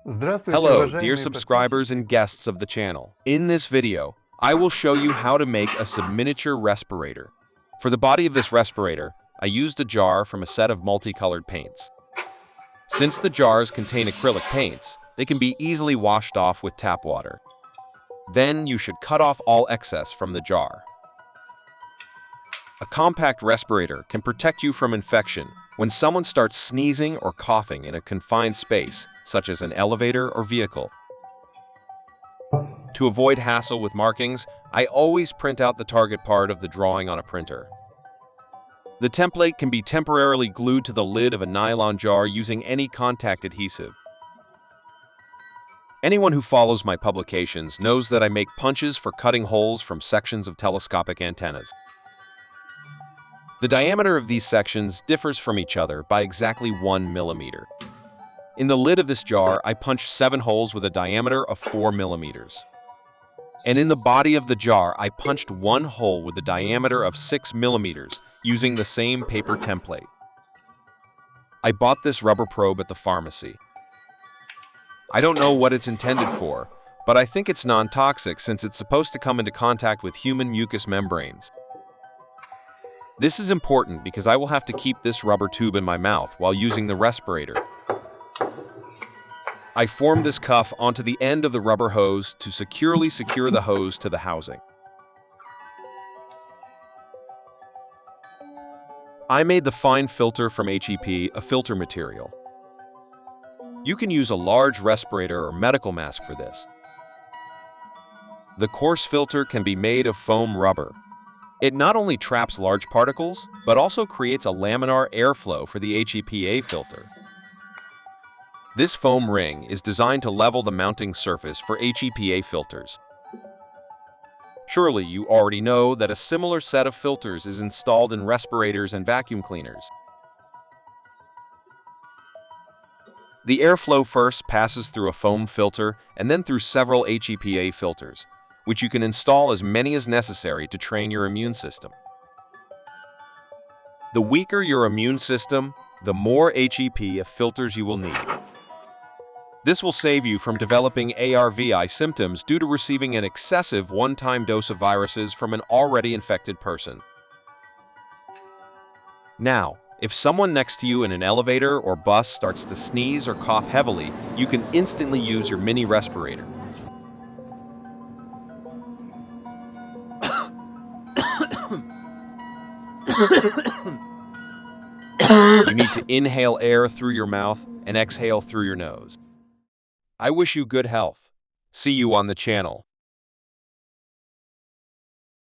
Здравствуйте, Hello, dear уважаемые subscribers подписчики. and guests of the channel. In this video, I will show you how to make a miniature respirator. For the body of this respirator, I used a jar from a set of multicolored paints. Since the jars contain acrylic paints, they can be easily washed off with tap water. Then you should cut off all excess from the jar. A compact respirator can protect you from infection when someone starts sneezing or coughing in a confined space, such as an elevator or vehicle. To avoid hassle with markings, I always print out the target part of the drawing on a printer. The template can be temporarily glued to the lid of a nylon jar using any contact adhesive. Anyone who follows my publications knows that I make punches for cutting holes from sections of telescopic antennas. The diameter of these sections differs from each other by exactly 1 millimeter. In the lid of this jar, I punched 7 holes with a diameter of 4 millimeters. And in the body of the jar, I punched 1 hole with a diameter of 6 millimeters using the same paper template. I bought this rubber probe at the pharmacy. I don't know what it's intended for, but I think it's non-toxic since it's supposed to come into contact with human mucous membranes. This is important because I will have to keep this rubber tube in my mouth while using the respirator. I formed this cuff onto the end of the rubber hose to securely secure the hose to the housing. I made the fine filter from HEP a filter material. You can use a large respirator or medical mask for this. The coarse filter can be made of foam rubber. It not only traps large particles, but also creates a laminar airflow for the HEPA filter. This foam ring is designed to level the mounting surface for HEPA filters. Surely you already know that a similar set of filters is installed in respirators and vacuum cleaners. The airflow first passes through a foam filter and then through several HEPA filters, which you can install as many as necessary to train your immune system. The weaker your immune system, the more HEPA filters you will need. This will save you from developing ARVI symptoms due to receiving an excessive one-time dose of viruses from an already infected person. Now, if someone next to you in an elevator or bus starts to sneeze or cough heavily, you can instantly use your mini respirator. You need to inhale air through your mouth and exhale through your nose. I wish you good health. See you on the channel.